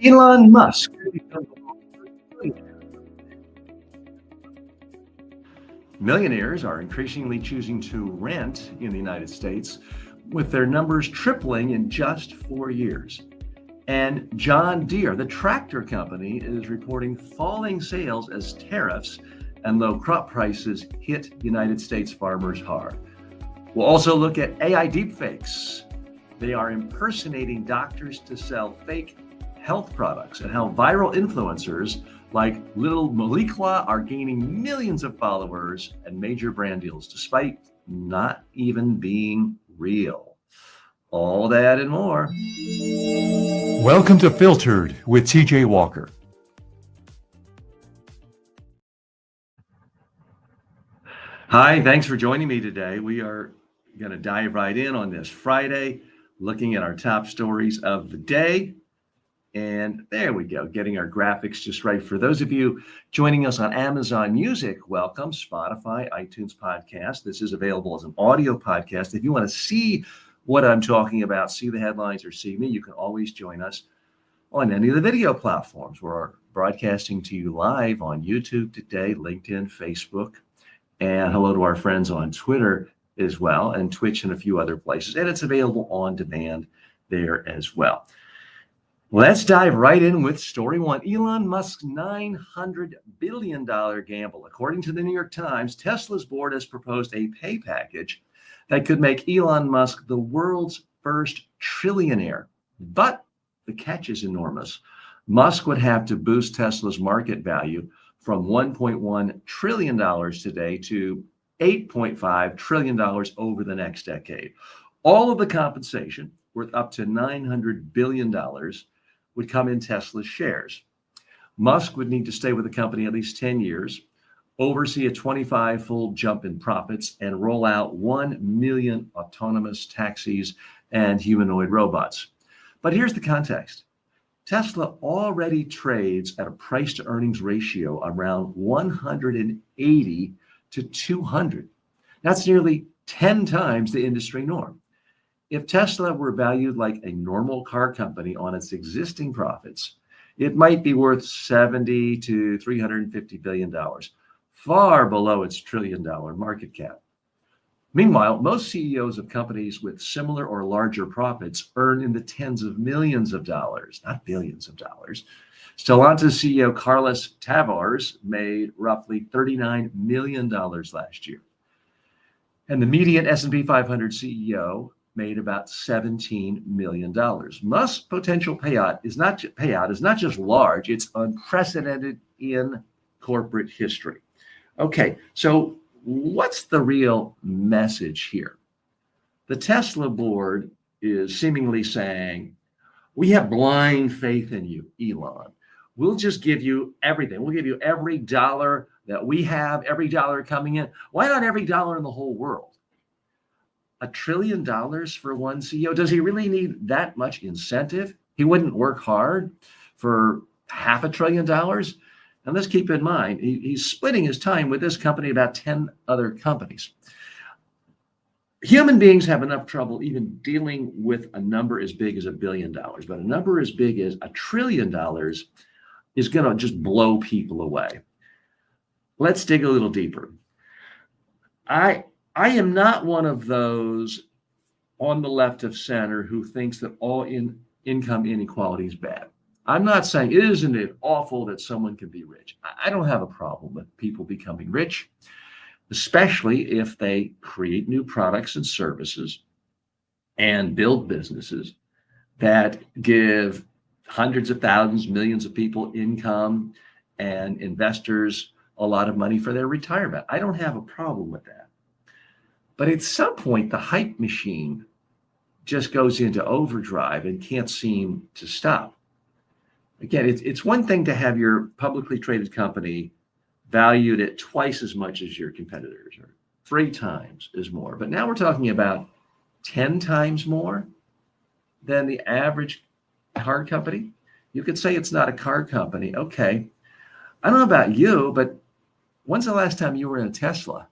Elon Musk. Millionaires are increasingly choosing to rent in the United States, with their numbers tripling in just 4 years. And John Deere, the tractor company, is reporting falling sales as tariffs and low crop prices hit United States farmers hard. We'll also look at AI deepfakes. They are impersonating doctors to sell fake health products, and how viral influencers like Lil Miquela are gaining millions of followers and major brand deals despite not even being real. All that and more. Welcome to Filtered with TJ Walker. Hi, thanks for joining me today. We are going to dive right in on this Friday, looking at our top stories of the day. And there we go, getting our graphics just right. For those of you joining us on Amazon Music, welcome. Spotify, iTunes podcast. This is available as an audio podcast. If you want to see what I'm talking about, see the headlines or see me, you can always join us on any of the video platforms. We're broadcasting to you live on YouTube today, LinkedIn, Facebook, and hello to our friends on Twitter as well, and Twitch and a few other places. And it's available on demand there as well. Let's dive right in with story one. Elon Musk's $900 billion gamble. According to the New York Times, Tesla's board has proposed a pay package that could make Elon Musk the world's first trillionaire. But the catch is enormous. Musk would have to boost Tesla's market value from $1.1 trillion today to $8.5 trillion over the next decade. All of the compensation, worth up to $900 billion, would come in Tesla's shares. Musk would need to stay with the company at least 10 years, oversee a 25-fold jump in profits, and roll out 1 million autonomous taxis and humanoid robots. But here's the context. Tesla already trades at a price-to-earnings ratio around 180 to 200. That's nearly 10 times the industry norm. If Tesla were valued like a normal car company on its existing profits, it might be worth $70 to $350 billion, far below its trillion-dollar market cap. Meanwhile, most CEOs of companies with similar or larger profits earn in the tens of millions of dollars, not billions of dollars. Stellantis CEO Carlos Tavares made roughly $39 million last year. And the median S&P 500 CEO made about $17 million. Musk's potential payout is not just large, it's unprecedented in corporate history. Okay, so what's the real message here? The Tesla board is seemingly saying, we have blind faith in you, Elon. We'll just give you everything. We'll give you every dollar that we have, every dollar coming in. Why not every dollar in the whole world? $1 trillion for one CEO? Does he really need that much incentive? He wouldn't work hard for $500 billion. And let's keep in mind, he's splitting his time with this company, about 10 other companies. Human beings have enough trouble even dealing with a number as big as $1 billion, but a number as big as $1 trillion is going to just blow people away. Let's dig a little deeper. I am not one of those on the left of center who thinks that all income inequality is bad. I'm not saying, isn't it awful that someone can be rich? I don't have a problem with people becoming rich, especially if they create new products and services and build businesses that give hundreds of thousands, millions of people income and investors a lot of money for their retirement. I don't have a problem with that. But at some point, the hype machine just goes into overdrive and can't seem to stop. Again, it's one thing to have your publicly traded company valued at twice as much as your competitors, or 3 times as more. But now we're talking about 10 times more than the average car company. You could say it's not a car company. Okay. I don't know about you, but when's the last time you were in a Tesla?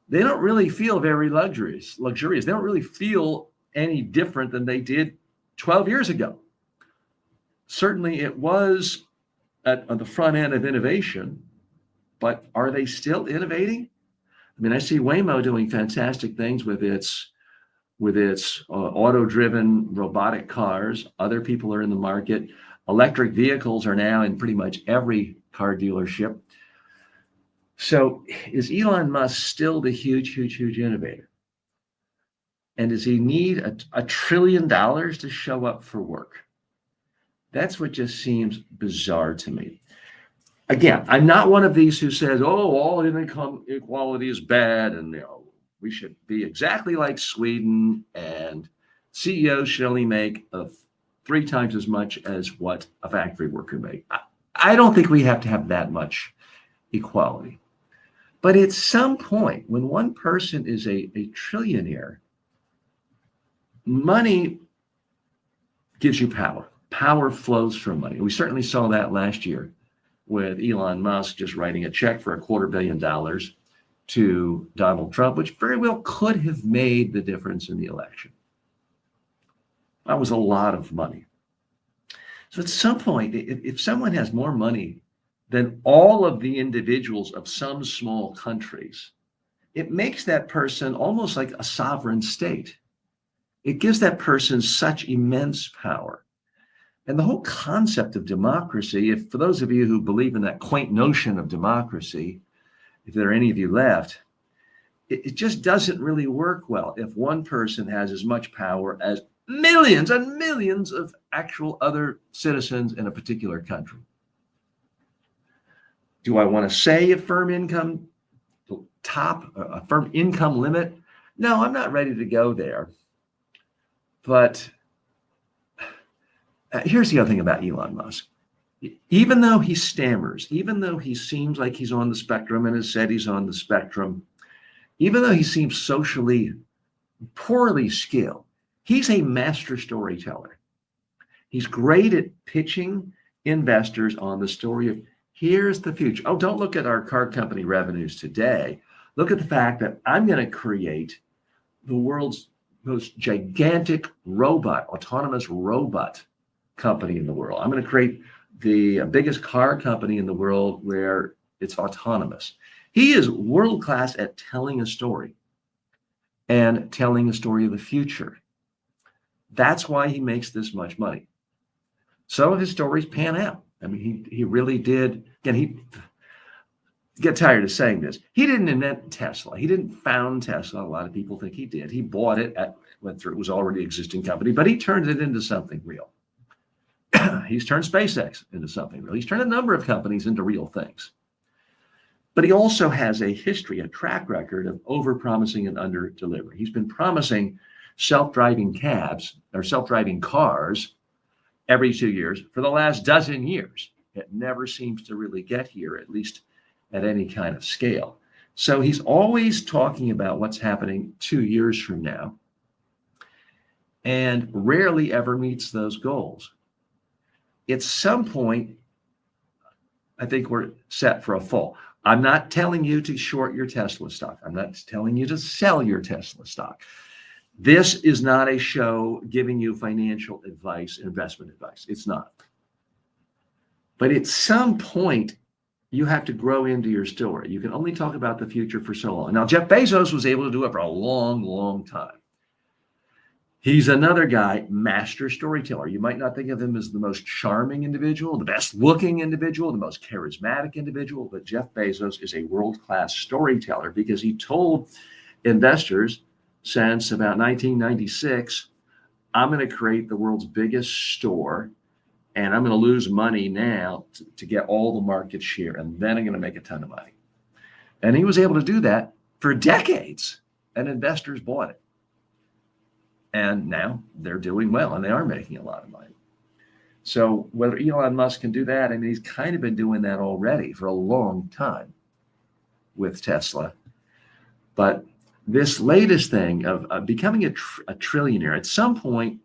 They don't really feel very luxurious. They don't really feel any different than they did 12 years ago. certainly it was on the front end of innovation, but are they still innovating? I mean, I see Waymo doing fantastic things with its auto-driven robotic cars. Other people are in the market. Electric vehicles are now in pretty much every car dealership. So is Elon Musk still the huge innovator? And does he need $1 trillion to show up for work? That's what just seems bizarre to me. Again, I'm not one of these who says, oh, all income equality is bad, and we should be exactly like Sweden, and CEOs should only make 3 times as much as what a factory worker makes. I don't think we have to have that much equality. But at some point, when one person is a trillionaire, money gives you power. Power flows from money. We certainly saw that last year with Elon Musk just writing a check for $250 million to Donald Trump, which very well could have made the difference in the election. That was a lot of money. So at some point, if someone has more money than all of the individuals of some small countries, it makes that person almost like a sovereign state. It gives that person such immense power. And the whole concept of democracy, if for those of you who believe in that quaint notion of democracy, if there are any of you left, it just doesn't really work well if one person has as much power as millions and millions of actual other citizens in a particular country. Do I want to say a firm income limit? No, I'm not ready to go there. But here's the other thing about Elon Musk. Even though he stammers, even though he seems like he's on the spectrum and has said he's on the spectrum, even though he seems socially poorly skilled, he's a master storyteller. He's great at pitching investors on the story of here's the future. Oh, don't look at our car company revenues today. Look at the fact that I'm going to create the world's most gigantic autonomous robot company in the world. I'm going to create the biggest car company in the world where it's autonomous. He is world-class at telling a story and telling a story of the future. That's why he makes this much money. Some of his stories pan out. I mean, he really did. Again, he get tired of saying this. He didn't invent Tesla. He didn't found Tesla. A lot of people think he did. He bought it went through. It was already an existing company, but he turned it into something real. He's turned SpaceX into something real. He's turned a number of companies into real things. But he also has a history, a track record of over-promising and under-delivering. He's been promising self-driving cabs or self-driving cars every 2 years for the last dozen years. It never seems to really get here, at least at any kind of scale. So he's always talking about what's happening 2 years from now and rarely ever meets those goals. At some point, I think we're set for a fall. I'm not telling you to short your Tesla stock. I'm not telling you to sell your Tesla stock. This is not a show giving you financial advice, investment advice. It's not. But at some point, you have to grow into your story. You can only talk about the future for so long. Now, Jeff Bezos was able to do it for a long, long time. He's another guy, master storyteller. You might not think of him as the most charming individual, the best looking individual, the most charismatic individual, but Jeff Bezos is a world-class storyteller because he told investors since about 1996, I'm going to create the world's biggest store and I'm going to lose money now to get all the market share, and then I'm going to make a ton of money. And he was able to do that for decades, and investors bought it. And now they're doing well, and they are making a lot of money. So whether Elon Musk can do that, I mean, he's kind of been doing that already for a long time with Tesla. But this latest thing of becoming a trillionaire, at some point,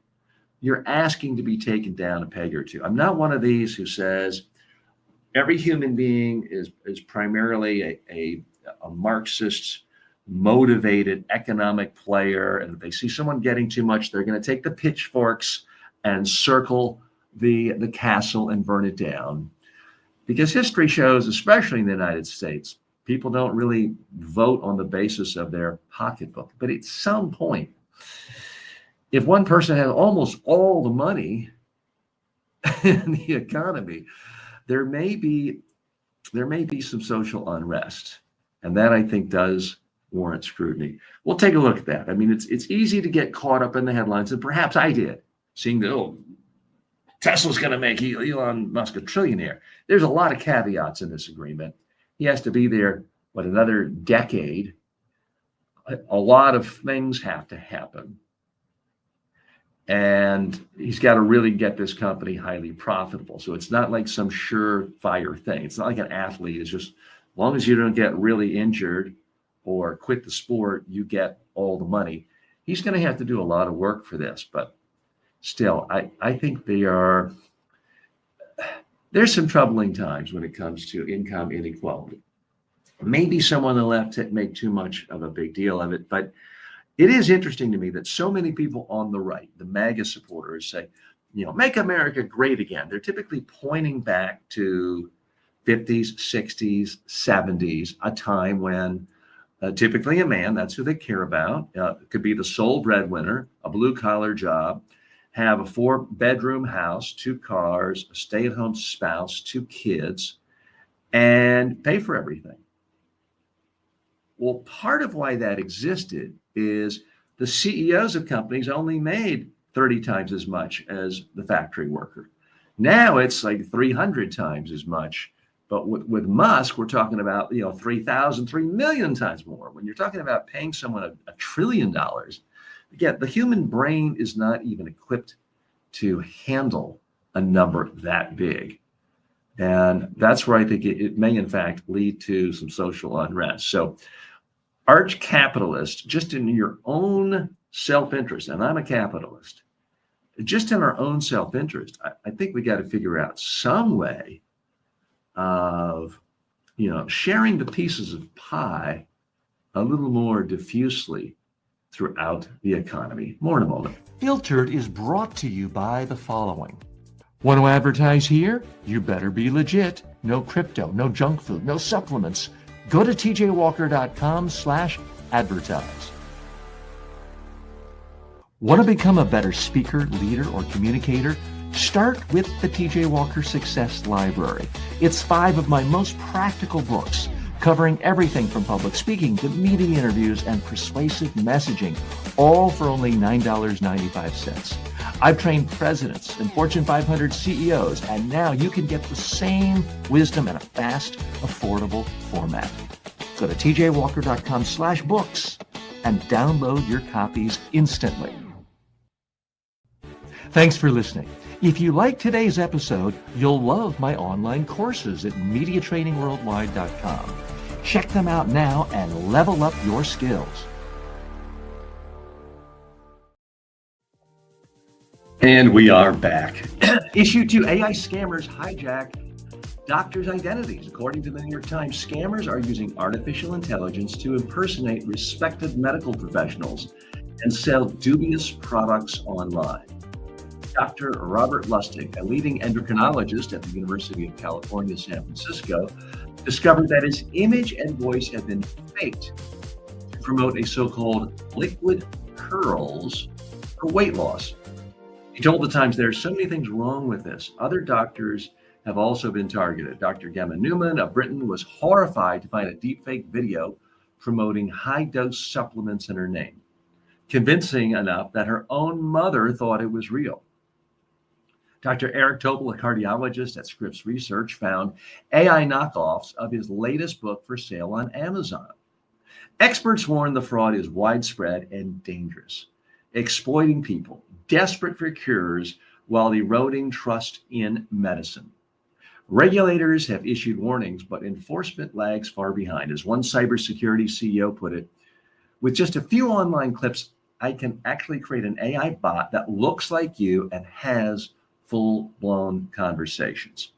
you're asking to be taken down a peg or two. I'm not one of these who says every human being is primarily a Marxist motivated economic player, and if they see someone getting too much, they're going to take the pitchforks and circle the castle and burn it down. Because history shows, especially in the United States, people don't really vote on the basis of their pocketbook. But at some point, if one person has almost all the money in the economy, there may be some social unrest. And that, I think, does warrant scrutiny. We'll take a look at that. I mean, it's easy to get caught up in the headlines, and perhaps I did, seeing that, oh, Tesla's going to make Elon Musk a trillionaire. There's a lot of caveats in this agreement. He has to be there, another decade. A lot of things have to happen. And he's got to really get this company highly profitable. So it's not like some surefire thing. It's not like an athlete. It's just, as long as you don't get really injured or quit the sport, you get all the money. He's going to have to do a lot of work for this. But still, I think there's some troubling times when it comes to income inequality. Maybe some on the left make too much of a big deal of it, but it is interesting to me that so many people on the right, the MAGA supporters, say, make America great again. They're typically pointing back to 50s, 60s, 70s, a time when typically a man, that's who they care about, could be the sole breadwinner, a blue-collar job, have a 4-bedroom house, 2 cars, a stay-at-home spouse, 2 kids, and pay for everything. Well, part of why that existed is the CEOs of companies only made 30 times as much as the factory worker. Now it's like 300 times as much. But with Musk, we're talking about 3,000, 3 million times more. When you're talking about paying someone $1 trillion, again, the human brain is not even equipped to handle a number that big. And that's where I think it may, in fact, lead to some social unrest. So arch capitalist, just in your own self-interest, and I'm a capitalist, just in our own self-interest, I think we got to figure out some way of, sharing the pieces of pie a little more diffusely throughout the economy. More in a moment. Filtered is brought to you by the following. Want to advertise here? You better be legit. No crypto, no junk food, no supplements. Go to tjwalker.com/advertise. Want to become a better speaker, leader, or communicator? Start with the TJ Walker Success Library. It's 5 of my most practical books, covering everything from public speaking to meeting interviews and persuasive messaging, all for only $9.95. I've trained presidents and Fortune 500 CEOs, and now you can get the same wisdom in a fast, affordable format. Go to tjwalker.com/books and download your copies instantly. Thanks for listening. If you like today's episode, you'll love my online courses at MediaTrainingWorldwide.com. Check them out now and level up your skills. And we are back. Issue 2, AI scammers hijack doctors' identities. According to the New York Times, scammers are using artificial intelligence to impersonate respected medical professionals and sell dubious products online. Dr. Robert Lustig, a leading endocrinologist at the University of California, San Francisco, discovered that his image and voice had been faked to promote a so-called liquid pearls for weight loss. He told the Times there are so many things wrong with this. Other doctors have also been targeted. Dr. Gemma Newman of Britain was horrified to find a deepfake video promoting high-dose supplements in her name, convincing enough that her own mother thought it was real. Dr. Eric Topol, a cardiologist at Scripps Research, found AI knockoffs of his latest book for sale on Amazon. Experts warn the fraud is widespread and dangerous, exploiting people desperate for cures while eroding trust in medicine. Regulators have issued warnings, but enforcement lags far behind. As one cybersecurity CEO put it, with just a few online clips, I can actually create an AI bot that looks like you and has full-blown conversations.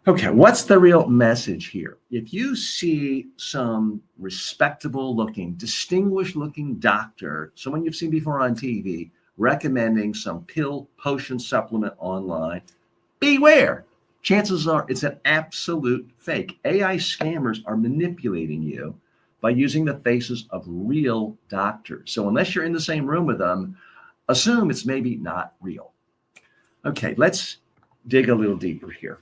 Okay, what's the real message here? If you see some respectable-looking, distinguished-looking doctor, someone you've seen before on TV, recommending some pill potion supplement online, beware. Chances are it's an absolute fake. AI scammers are manipulating you by using the faces of real doctors. So unless you're in the same room with them, assume it's maybe not real. Okay, let's dig a little deeper here.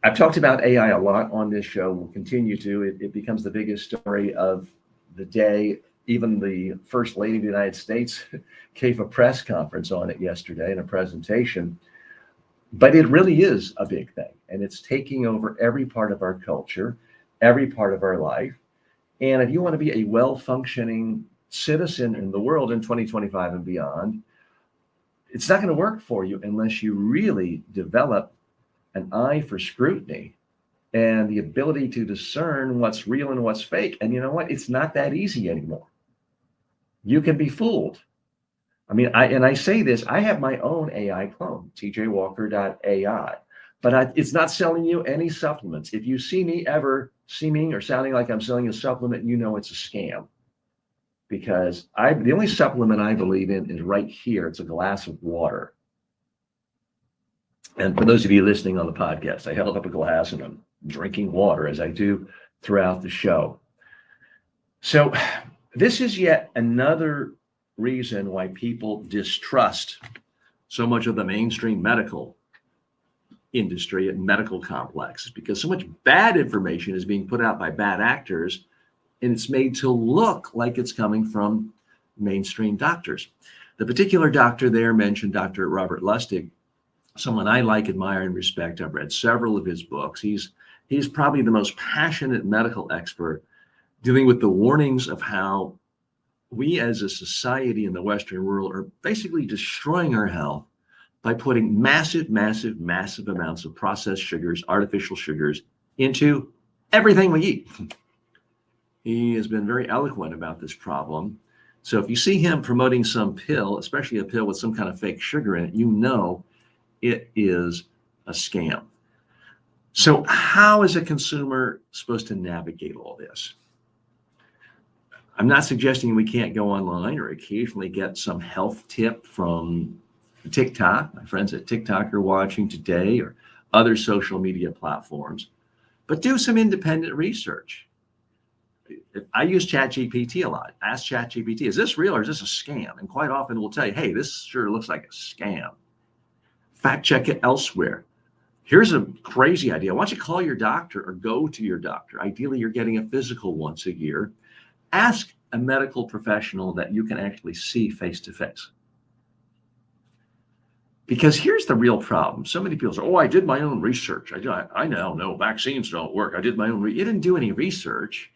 I've talked about AI a lot on this show. We'll continue to. It becomes the biggest story of the day. Even the First Lady of the United States gave a press conference on it yesterday in a presentation. But it really is a big thing, and it's taking over every part of our culture, every part of our life. And if you want to be a well-functioning citizen in the world in 2025 and beyond, it's not going to work for you unless you really develop an eye for scrutiny and the ability to discern what's real and what's fake. And you know what? It's not that easy anymore. You can be fooled. I mean, I say this, I have my own AI clone, tjwalker.ai, but it's not selling you any supplements. If you see me ever seeming or sounding like I'm selling a supplement, you know it's a scam. Because the only supplement I believe in is right here. It's a glass of water. And for those of you listening on the podcast, I held up a glass and I'm drinking water as I do throughout the show. So this is yet another reason why people distrust so much of the mainstream medical industry and medical complexes, because so much bad information is being put out by bad actors, and it's made to look like it's coming from mainstream doctors. The particular doctor there mentioned, Dr. Robert Lustig, someone I like, admire, and respect. I've read several of his books. He's probably the most passionate medical expert dealing with the warnings of how we as a society in the Western world are basically destroying our health by putting massive amounts of processed sugars, artificial sugars, into everything we eat. He has been very eloquent about this problem. So if you see him promoting some pill, especially a pill with some kind of fake sugar in it, you know it is a scam. So how is a consumer supposed to navigate all this? I'm not suggesting we can't go online or occasionally get some health tip from TikTok. My friends at TikTok are watching today, or other social media platforms, but do some independent research. I use ChatGPT a lot. Ask ChatGPT, is this real or is this a scam? And quite often it will tell you, hey, this sure looks like a scam. Fact check it elsewhere. Here's a crazy idea. Why don't you call your doctor or go to your doctor? Ideally, you're getting a physical once a year. Ask a medical professional that you can actually see face to face. Because here's the real problem. So many people say, oh, I did my own research. I now know vaccines don't work. I did my own You didn't do any research.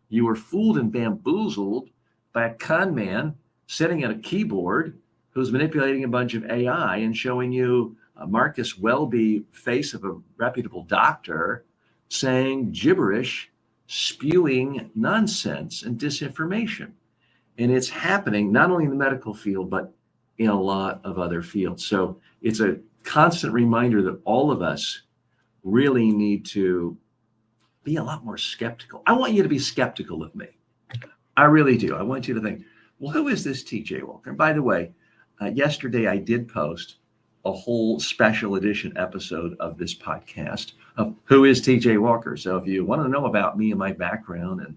You were fooled and bamboozled by a con man sitting at a keyboard who's manipulating a bunch of AI and showing you a Marcus Welby face of a reputable doctor saying gibberish, spewing nonsense and disinformation. And it's happening not only in the medical field, but in a lot of other fields. So it's a constant reminder that all of us really need to be a lot more skeptical. I want you to be skeptical of me. I really do. I want you to think, well, who is this TJ Walker? And by the way, yesterday I did post a whole special edition episode of this podcast of Who is TJ Walker? So if you want to know about me and my background and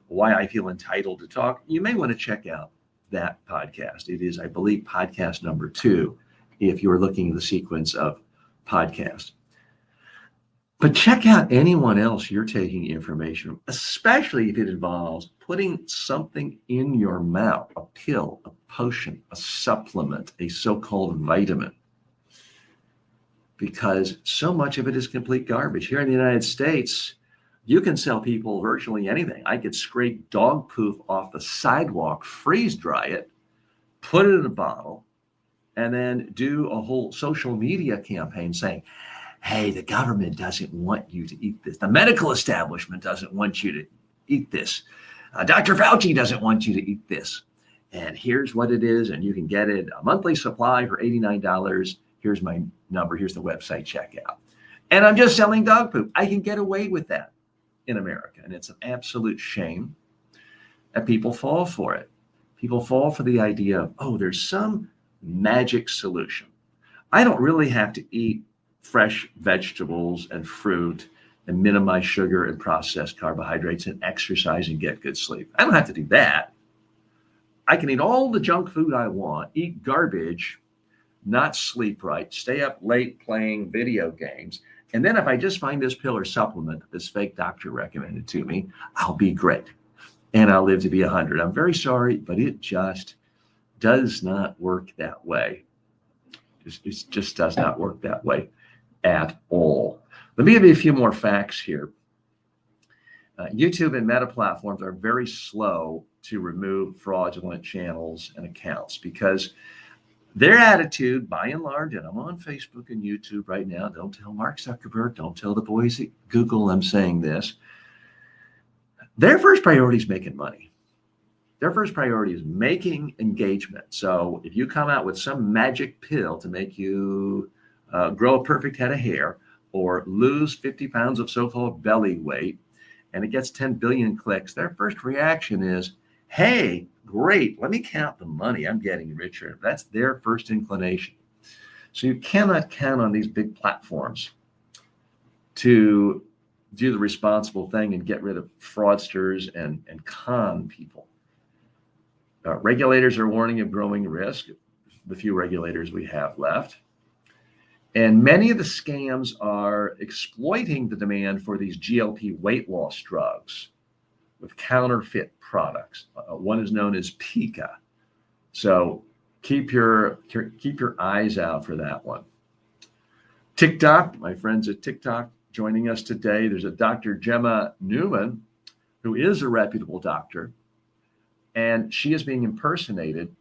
why I feel entitled to talk, you may want to check out that podcast. It is, I believe, podcast number 2, if you're looking at the sequence of podcasts. But check out anyone else you're taking information from, especially if it involves putting something in your mouth, a pill, a potion, a supplement, a so-called vitamin. Because so much of it is complete garbage. Here in the United States, you can sell people virtually anything. I could scrape dog poop off the sidewalk, freeze dry it, put it in a bottle, and then do a whole social media campaign saying, hey, the government doesn't want you to eat this. The medical establishment doesn't want you to eat this. Dr. Fauci doesn't want you to eat this. And here's what it is, and you can get it, a monthly supply for $89. Here's my number. Here's the website. Check out. And I'm just selling dog poop. I can get away with that in America. And it's an absolute shame that people fall for it. People fall for the idea of, oh, there's some magic solution. I don't really have to eat fresh vegetables and fruit and minimize sugar and processed carbohydrates and exercise and get good sleep. I don't have to do that. I can eat all the junk food I want, eat garbage, not sleep right, stay up late playing video games. And then if I just find this pill or supplement that this fake doctor recommended to me, I'll be great. And I'll live to be 100. I'm very sorry, but it just does not work that way. It just does not work that way at all. Let me give you a few more facts here. YouTube and Meta platforms are very slow to remove fraudulent channels and accounts because their attitude, by and large, and I'm on Facebook and YouTube right now, don't tell Mark Zuckerberg, don't tell the boys at Google I'm saying this. Their first priority is making money. Their first priority is making engagement. So if you come out with some magic pill to make you grow a perfect head of hair or lose 50 pounds of so-called belly weight, and it gets 10 billion clicks, their first reaction is, hey, great, let me count the money. I'm getting richer. That's their first inclination. So you cannot count on these big platforms to do the responsible thing and get rid of fraudsters and con people. Regulators are warning of growing risk, the few regulators we have left. And many of the scams are exploiting the demand for these GLP weight loss drugs with counterfeit products. One is known as Pica. So keep your eyes out for that one. TikTok, my friends at TikTok joining us today. There's a Dr. Gemma Newman, who is a reputable doctor, and she is being impersonated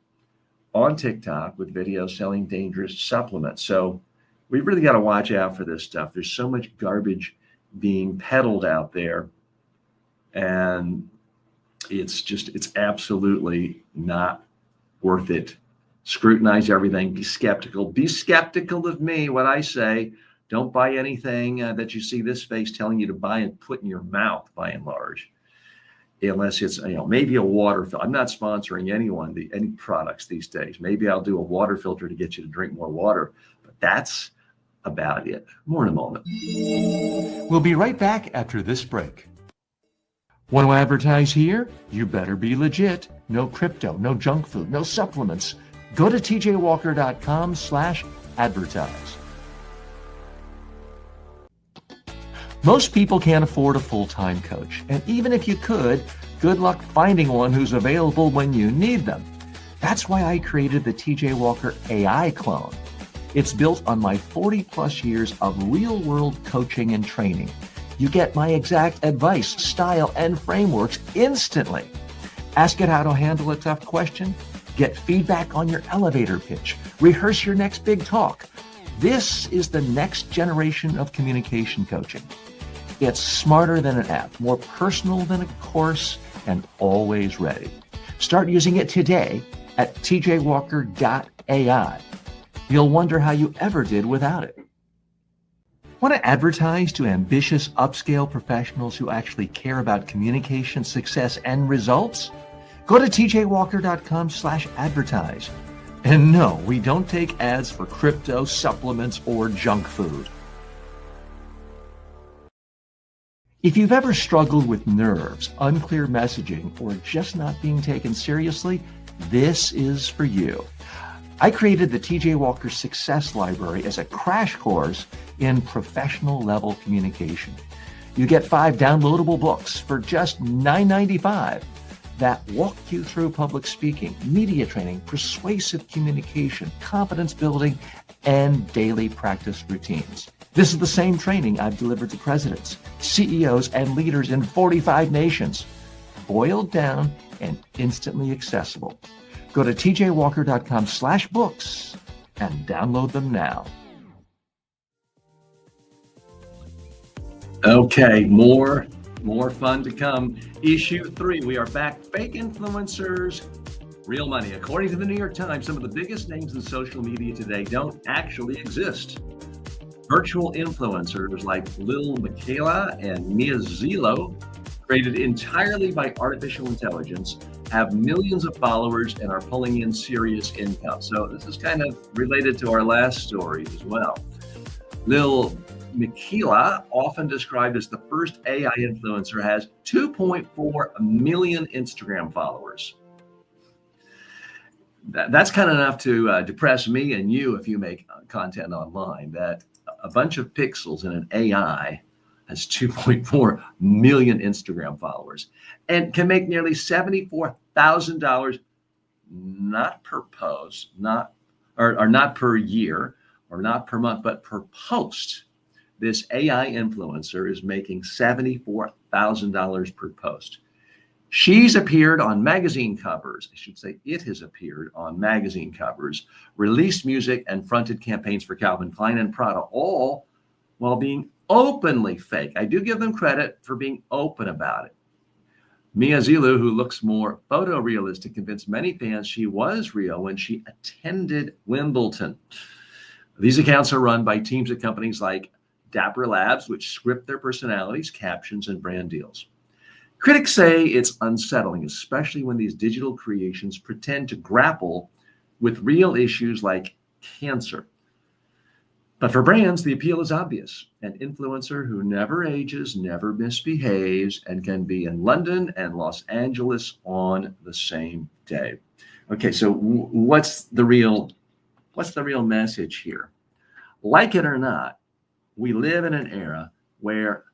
on TikTok with videos selling dangerous supplements. So we've really got to watch out for this stuff. There's so much garbage being peddled out there, and it's absolutely not worth it. Scrutinize everything. Be skeptical. Be skeptical of me, what I say. Don't buy anything that you see this face telling you to buy and put in your mouth, by and large, unless it's maybe a water filter. I'm not sponsoring any products these days. Maybe I'll do a water filter to get you to drink more water, but that's about it. More in a moment. We'll be right back after this break. Want to advertise here? You better be legit. No crypto, no junk food, no supplements. Go to tjwalker.com/advertise. Most people can't afford a full-time coach. And even if you could, good luck finding one who's available when you need them. That's why I created the TJ Walker AI clone. It's built on my 40-plus years of real-world coaching and training. You get my exact advice, style, and frameworks instantly. Ask it how to handle a tough question. Get feedback on your elevator pitch. Rehearse your next big talk. This is the next generation of communication coaching. It's smarter than an app, more personal than a course, and always ready. Start using it today at tjwalker.ai. You'll wonder how you ever did without it. Want to advertise to ambitious upscale professionals who actually care about communication, success, and results? Go to tjwalker.com/advertise. And no, we don't take ads for crypto, supplements, or junk food. If you've ever struggled with nerves, unclear messaging, or just not being taken seriously, this is for you. I created the TJ Walker Success Library as a crash course in professional level communication. You get 5 downloadable books for just $9.95 that walk you through public speaking, media training, persuasive communication, confidence building, and daily practice routines. This is the same training I've delivered to presidents, CEOs, and leaders in 45 nations, boiled down and instantly accessible. Go to tjwalker.com/books and download them now. Okay, more fun to come. Issue 3, we are back. Fake influencers, real money. According to the New York Times, some of the biggest names in social media today don't actually exist. Virtual influencers like Lil Miquela and Mia Zilo, created entirely by artificial intelligence, have millions of followers and are pulling in serious income. So this is kind of related to our last story as well. Lil Miquela, often described as the first AI influencer, has 2.4 million Instagram followers. That's kind of enough to depress me and you if you make content online, that a bunch of pixels in an AI has 2.4 million Instagram followers and can make nearly $74,000, not per post, not per year or not per month, but per post. This AI influencer is making $74,000 per post. She's appeared on magazine covers. I should say it has appeared on magazine covers, released music, and fronted campaigns for Calvin Klein and Prada, all while being openly fake. I do give them credit for being open about it. Mia Zilu, who looks more photorealistic, convinced many fans she was real when she attended Wimbledon. These accounts are run by teams at companies like Dapper Labs, which script their personalities, captions, and brand deals. Critics say it's unsettling, especially when these digital creations pretend to grapple with real issues like cancer. But for brands, the appeal is obvious. An influencer who never ages, never misbehaves, and can be in London and Los Angeles on the same day. Okay, so what's the real message here? Like it or not, we live in an era where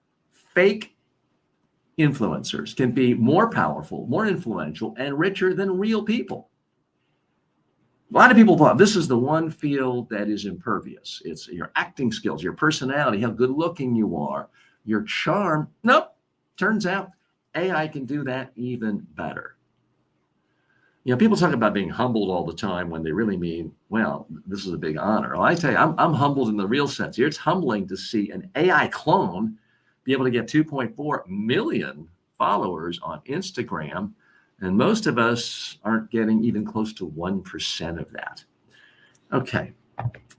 fake influencers can be more powerful, more influential, and richer than real people. A lot of people thought this is the one field that is impervious. It's your acting skills, your personality, how good looking you are, your charm. Nope. Turns out AI can do that even better. You know, people talk about being humbled all the time when they really mean, well, this is a big honor. Well, I tell you, I'm humbled in the real sense here. It's humbling to see an AI clone be able to get 2.4 million followers on Instagram. And most of us aren't getting even close to 1% of that. Okay,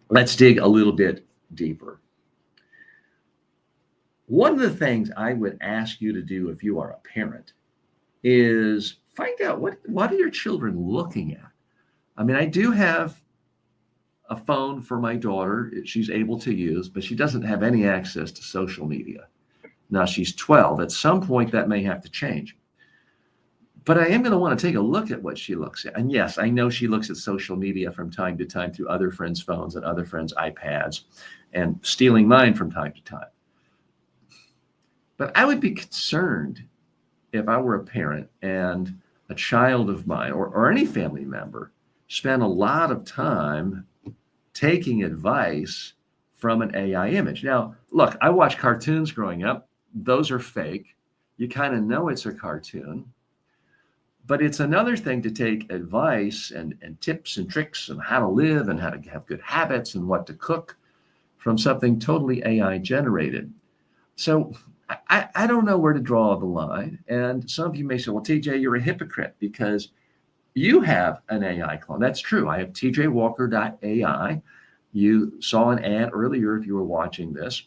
let's dig a little bit deeper. One of the things I would ask you to do if you are a parent is find out what are your children looking at. I mean, I do have a phone for my daughter she's able to use, but she doesn't have any access to social media. Now she's 12. At some point that may have to change. But I am going to want to take a look at what she looks at. And yes, I know she looks at social media from time to time through other friends' phones and other friends' iPads and stealing mine from time to time. But I would be concerned if I were a parent and a child of mine or any family member spent a lot of time taking advice from an AI image. Now, look, I watched cartoons growing up. Those are fake. You kind of know it's a cartoon. But it's another thing to take advice and tips and tricks on how to live and how to have good habits and what to cook from something totally AI generated. So I don't know where to draw the line. And some of you may say, well, TJ, you're a hypocrite because you have an AI clone. That's true. I have tjwalker.ai. You saw an ad earlier if you were watching this.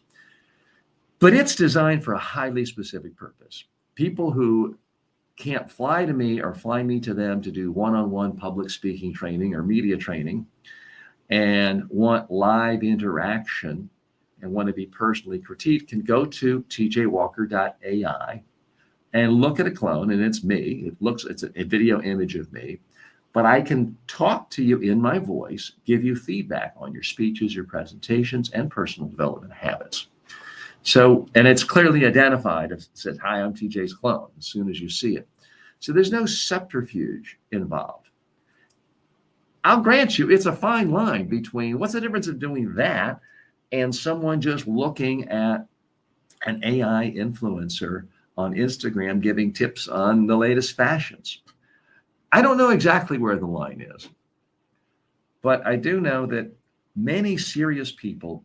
But it's designed for a highly specific purpose. People who can't fly to me or fly me to them to do one-on-one public speaking training or media training and want live interaction and want to be personally critiqued can go to tjwalker.ai and look at a clone, and it's me. It's a video image of me, but I can talk to you in my voice, give you feedback on your speeches, your presentations, and personal development habits. So, and it's clearly identified. It says, hi, I'm TJ's clone as soon as you see it. So there's no subterfuge involved. I'll grant you, it's a fine line between what's the difference of doing that and someone just looking at an AI influencer on Instagram giving tips on the latest fashions. I don't know exactly where the line is, but I do know that many serious people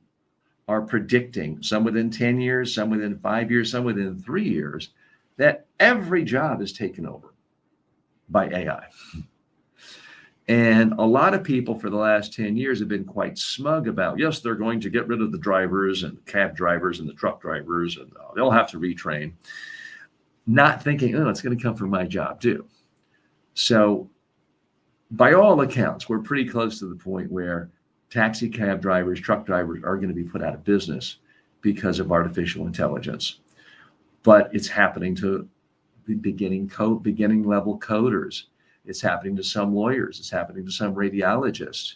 are predicting, some within 10 years, some within 5 years, some within 3 years, that every job is taken over by AI. And a lot of people for the last 10 years have been quite smug about, yes, they're going to get rid of the drivers and the cab drivers and the truck drivers, and they'll have to retrain, not thinking, oh, it's going to come from my job too. So by all accounts, we're pretty close to the point where taxi cab drivers, truck drivers are going to be put out of business because of artificial intelligence. But it's happening to the beginning level coders. It's happening to some lawyers. It's happening to some radiologists.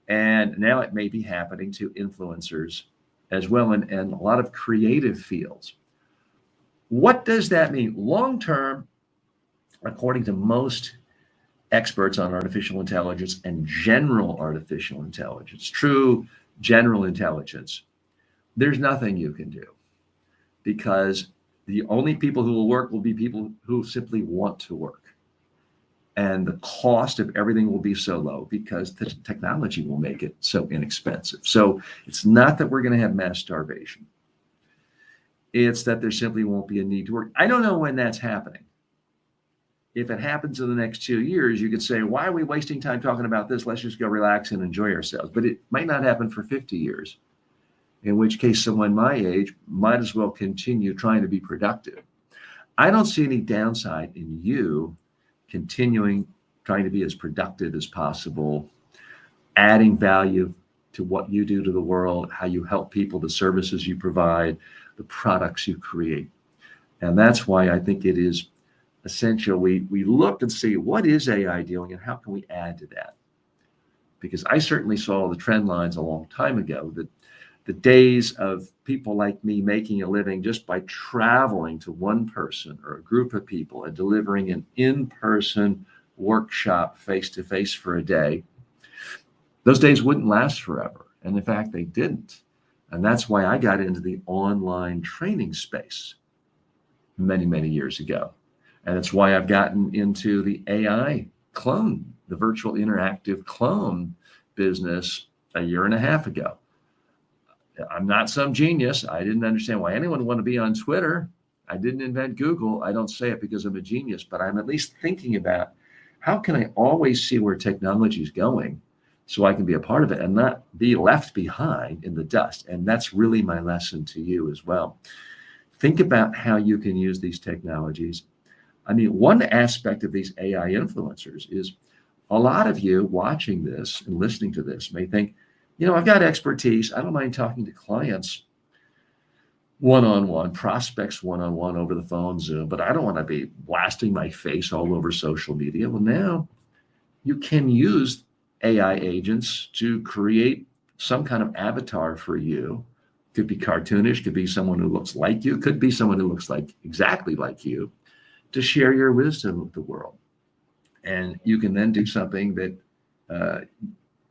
And now it may be happening to influencers as well, and a lot of creative fields. What does that mean? Long term, according to most experts on artificial intelligence and general artificial intelligence, true general intelligence, there's nothing you can do, because the only people who will work will be people who simply want to work. And the cost of everything will be so low because the technology will make it so inexpensive. So it's not that we're going to have mass starvation. It's that there simply won't be a need to work. I don't know when that's happening. If it happens in the next 2 years, you could say, why are we wasting time talking about this? Let's just go relax and enjoy ourselves. But it might not happen for 50 years, in which case someone my age might as well continue trying to be productive. I don't see any downside in you continuing trying to be as productive as possible, adding value to what you do to the world, how you help people, the services you provide, the products you create. And that's why I think it is essential we look and see, what is AI doing and how can we add to that? Because I certainly saw the trend lines a long time ago, that the days of people like me making a living just by traveling to one person or a group of people and delivering an in-person workshop face-to-face for a day, those days wouldn't last forever. And in fact, they didn't. And that's why I got into the online training space many, many years ago. And it's why I've gotten into the AI clone, the virtual interactive clone business a year and a half ago. I'm not some genius. I didn't understand why anyone would want to be on Twitter. I didn't invent Google. I don't say it because I'm a genius, but I'm at least thinking about how can I always see where technology is going so I can be a part of it and not be left behind in the dust. And that's really my lesson to you as well. Think about how you can use these technologies. I mean, one aspect of these AI influencers is a lot of you watching this and listening to this may think, I've got expertise. I don't mind talking to clients one-on-one, prospects one-on-one over the phone, Zoom, but I don't want to be blasting my face all over social media. Well, now you can use AI agents to create some kind of avatar for you. Could be cartoonish, could be someone who looks like you, could be someone who looks like exactly like you, to share your wisdom with the world. And you can then do something that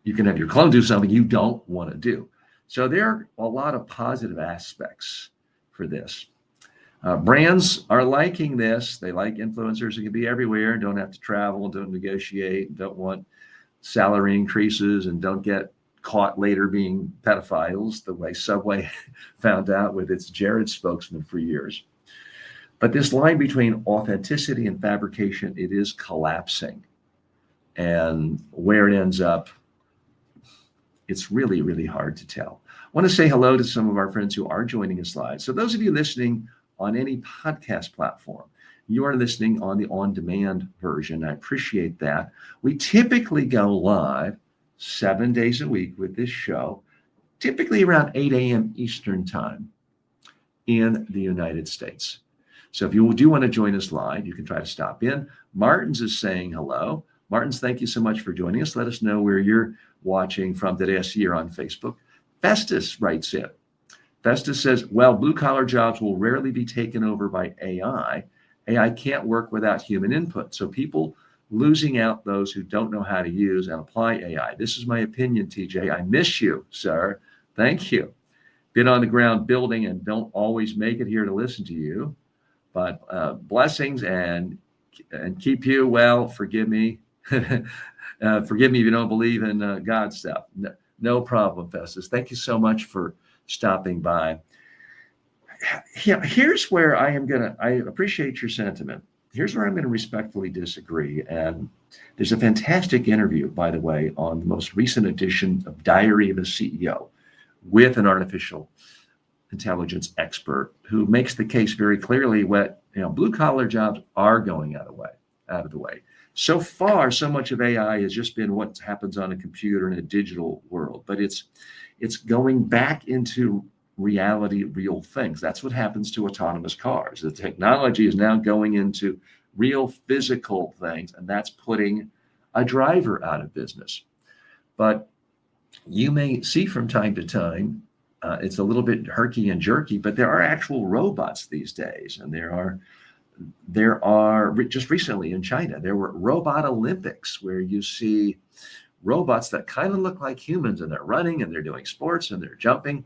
you can have your clone do something you don't want to do. So there are a lot of positive aspects for this. Brands are liking this. They like influencers who can be everywhere, don't have to travel, don't negotiate, don't want salary increases, and don't get caught later being pedophiles, the way Subway found out with its Jared spokesman for years. But this line between authenticity and fabrication, it is collapsing. And where it ends up, it's really, really hard to tell. I want to say hello to some of our friends who are joining us live. So those of you listening on any podcast platform, you are listening on the on-demand version. I appreciate that. We typically go live 7 days a week with this show, typically around 8 a.m. Eastern time in the United States. So if you do want to join us live, you can try to stop in. Martins is saying hello. Martins, thank you so much for joining us. Let us know where you're watching from today. I see you're on Facebook. Festus writes in. Festus says, well, blue-collar jobs will rarely be taken over by AI. AI can't work without human input. So people losing out those who don't know how to use and apply AI. This is my opinion, TJ. I miss you, sir. Thank you. Been on the ground building and don't always make it here to listen to you. But blessings and keep you well. Forgive me. Forgive me if you don't believe in God stuff. No problem, Festus. Thank you so much for stopping by. Here's where I appreciate your sentiment. Here's where I'm going to respectfully disagree. And there's a fantastic interview, by the way, on the most recent edition of Diary of a CEO with an artificial intelligence expert who makes the case very clearly blue collar jobs are going out of the way. So far, so much of AI has just been what happens on a computer in a digital world, but it's going back into reality, real things. That's what happens to autonomous cars. The technology is now going into real physical things, and that's putting a driver out of business. But you may see from time to time, it's a little bit herky and jerky, but there are actual robots these days, and there are just recently in China, there were robot Olympics where you see robots that kind of look like humans, and they're running and they're doing sports and they're jumping.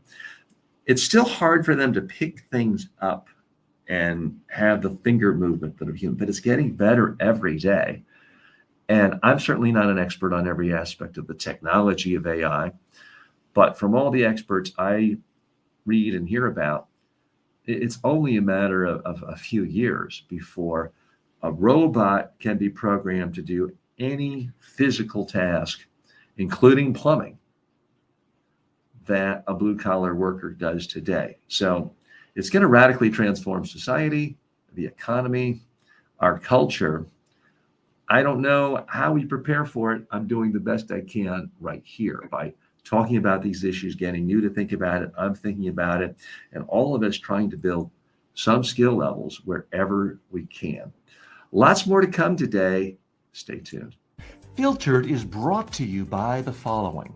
It's still hard for them to pick things up and have the finger movement that of human, but it's getting better every day. And I'm certainly not an expert on every aspect of the technology of AI, but from all the experts I read and hear about, it's only a matter of a few years before a robot can be programmed to do any physical task, including plumbing, that a blue-collar worker does today. So it's going to radically transform society, the economy, our culture. I don't know how we prepare for it. I'm doing the best I can right here by talking about these issues, getting you to think about it. I'm thinking about it, and all of us trying to build some skill levels wherever we can. Lots more to come today. Stay tuned. Filtered is brought to you by the following.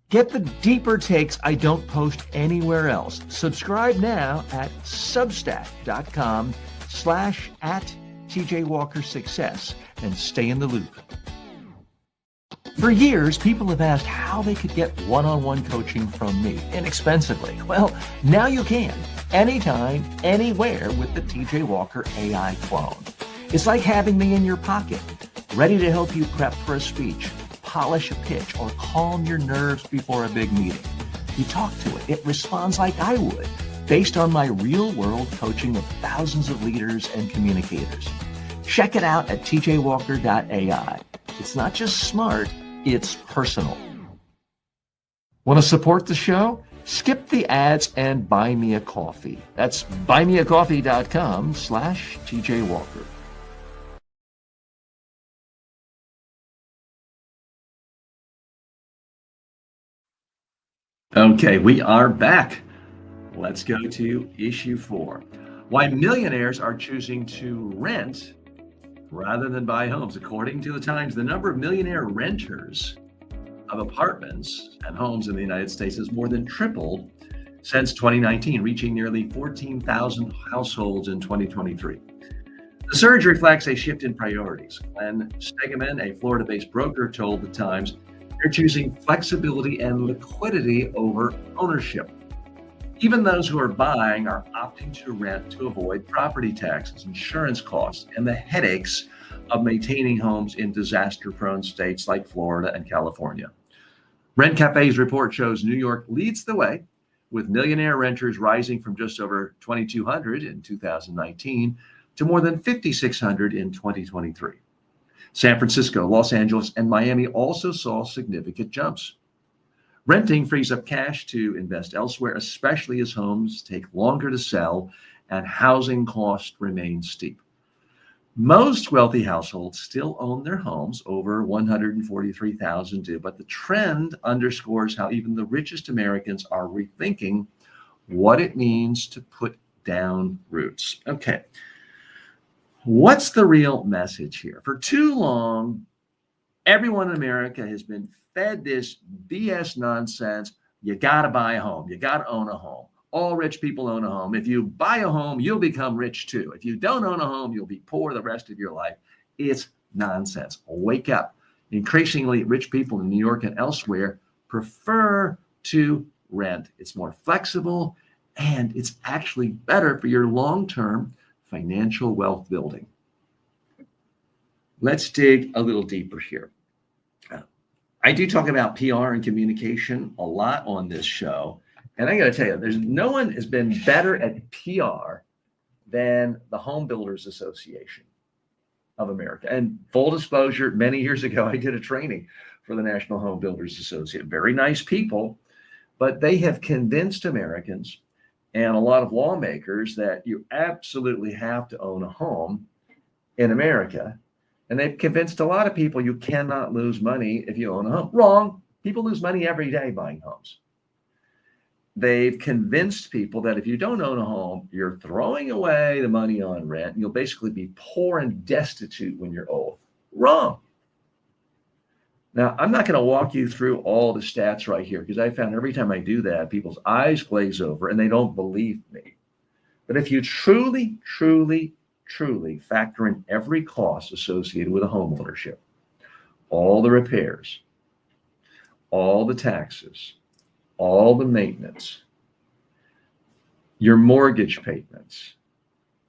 Get the deeper takes I don't post anywhere else. Subscribe now at substack.com/@TJWalkerSuccess and stay in the loop. For years, people have asked how they could get one-on-one coaching from me inexpensively. Well, now you can, anytime, anywhere with the TJ Walker AI clone. It's like having me in your pocket, ready to help you prep for a speech, polish a pitch, or calm your nerves before a big meeting. You talk to it, it responds like I would, based on my real-world coaching of thousands of leaders and communicators. Check it out at tjwalker.ai. It's not just smart, it's personal. Want to support the show? Skip the ads and buy me a coffee. That's buymeacoffee.com/TJWalker. Okay, we are back. Let's go to issue 4. Why millionaires are choosing to rent rather than buy homes. According to the Times, the number of millionaire renters of apartments and homes in the United States has more than tripled since 2019, reaching nearly 14,000 households in 2023. The surge reflects a shift in priorities. Glenn Stegeman, a Florida-based broker, told the Times they're choosing flexibility and liquidity over ownership. Even those who are buying are opting to rent to avoid property taxes, insurance costs, and the headaches of maintaining homes in disaster-prone states like Florida and California. Rent Cafe's report shows New York leads the way, with millionaire renters rising from just over 2,200 in 2019 to more than 5,600 in 2023. San Francisco, Los Angeles, and Miami also saw significant jumps. Renting frees up cash to invest elsewhere, especially as homes take longer to sell and housing costs remain steep. Most wealthy households still own their homes, over 143,000 do, but the trend underscores how even the richest Americans are rethinking what it means to put down roots. Okay, what's the real message here? For too long, everyone in America has been fed this BS nonsense. You got to buy a home. You got to own a home. All rich people own a home. If you buy a home, you'll become rich too. If you don't own a home, you'll be poor the rest of your life. It's nonsense. Wake up. Increasingly, rich people in New York and elsewhere prefer to rent. It's more flexible, and it's actually better for your long-term financial wealth building. Let's dig a little deeper here. I do talk about PR and communication a lot on this show. And I got to tell you, there's no one has been better at PR than the Home Builders Association of America. And full disclosure, many years ago, I did a training for the National Home Builders Association. Very nice people, but they have convinced Americans and a lot of lawmakers that you absolutely have to own a home in America. And they've convinced a lot of people you cannot lose money if you own a home. Wrong. People lose money every day buying homes. They've convinced people that if you don't own a home, you're throwing away the money on rent. You'll basically be poor and destitute when you're old. Wrong. Now, I'm not going to walk you through all the stats right here because I found every time I do that, people's eyes glaze over and they don't believe me. But if you truly, truly, truly factor in every cost associated with a home ownership, all the repairs, all the taxes, all the maintenance, your mortgage payments,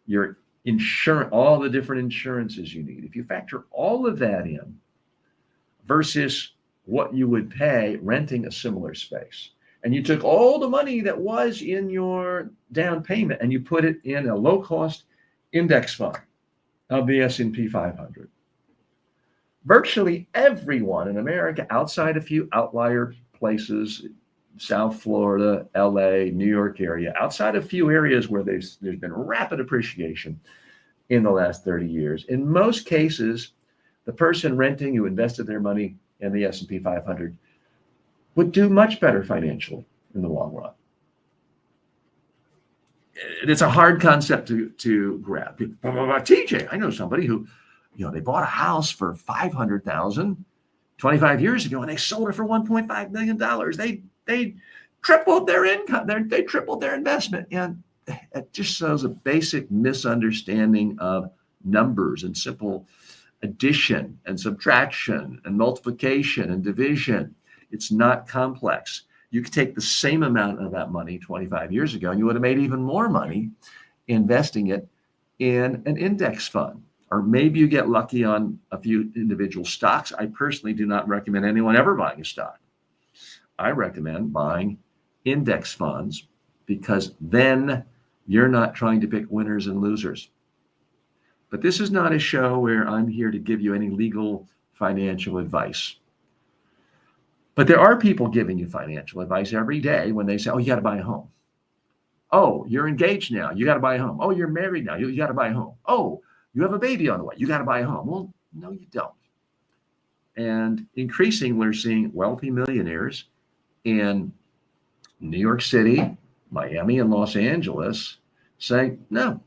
your insurance, all the different insurances you need. If you factor all of that in versus what you would pay renting a similar space, and you took all the money that was in your down payment and you put it in a low-cost index fund of the S&P 500, virtually everyone in America, outside a few outlier places, South Florida, LA, New York area, outside a few areas where there's been rapid appreciation in the last 30 years. In most cases, the person renting who invested their money in the S&P 500 would do much better financially in the long run. It's a hard concept to grab. TJ, I know somebody who, they bought a house for $500,000 25 years ago and they sold it for $1.5 million. They tripled their income. They tripled their investment. And it just shows a basic misunderstanding of numbers and simple addition and subtraction and multiplication and division. It's not complex. You could take the same amount of that money 25 years ago and you would have made even more money investing it in an index fund. Or maybe you get lucky on a few individual stocks. I personally do not recommend anyone ever buying a stock. I recommend buying index funds because then you're not trying to pick winners and losers. But this is not a show where I'm here to give you any legal financial advice. But there are people giving you financial advice every day when they say, oh, you got to buy a home. Oh, you're engaged now. You got to buy a home. Oh, you're married now. You got to buy a home. Oh, you have a baby on the way. You got to buy a home. Well, no, you don't. And increasingly, we're seeing wealthy millionaires in New York City, Miami, and Los Angeles saying, no,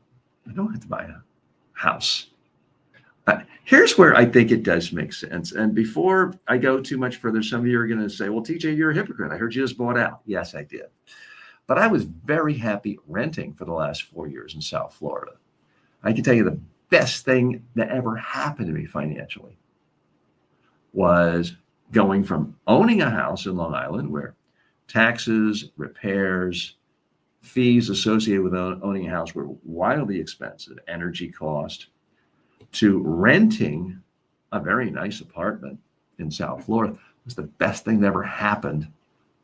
I don't have to buy a house. Here's where I think it does make sense. And before I go too much further, some of you are going to say, well, TJ, you're a hypocrite. I heard you just bought out. Yes, I did. But I was very happy renting for the last 4 years in South Florida. I can tell you the best thing that ever happened to me financially was going from owning a house in Long Island where taxes, repairs, fees associated with owning a house were wildly expensive, energy cost, to renting a very nice apartment in South Florida. It was the best thing that ever happened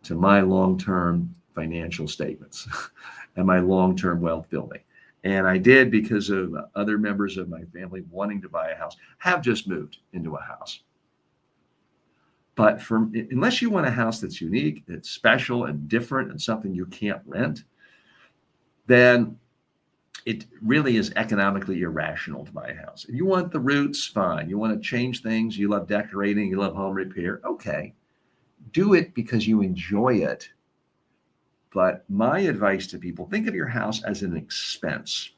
to my long-term financial statements and my long-term wealth building. And I did because of other members of my family wanting to buy a house, have just moved into a house. But unless you want a house that's unique, that's special and different and something you can't rent, then it really is economically irrational to buy a house. If you want the roots, fine. You want to change things, you love decorating, you love home repair, okay. Do it because you enjoy it. But my advice to people, think of your house as an expense.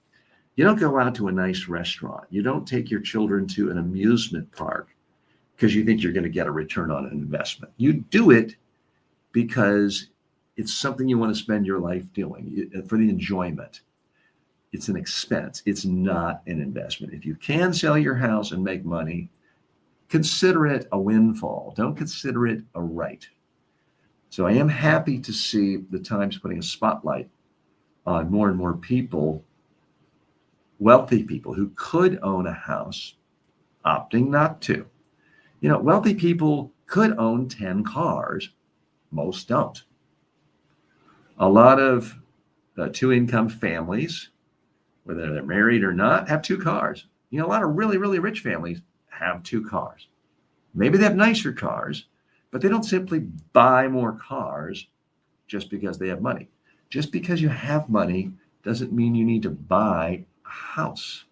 You don't go out to a nice restaurant. You don't take your children to an amusement park because you think you're going to get a return on an investment. You do it because it's something you want to spend your life doing for the enjoyment. It's an expense. It's not an investment. If you can sell your house and make money, consider it a windfall. Don't consider it a right. So I am happy to see the Times putting a spotlight on more and more people, wealthy people who could own a house, opting not to. Wealthy people could own 10 cars. Most don't. A lot of two-income families, whether they're married or not, have 2 cars. A lot of really, really rich families have 2 cars. Maybe they have nicer cars, but they don't simply buy more cars just because they have money. Just because you have money doesn't mean you need to buy a house.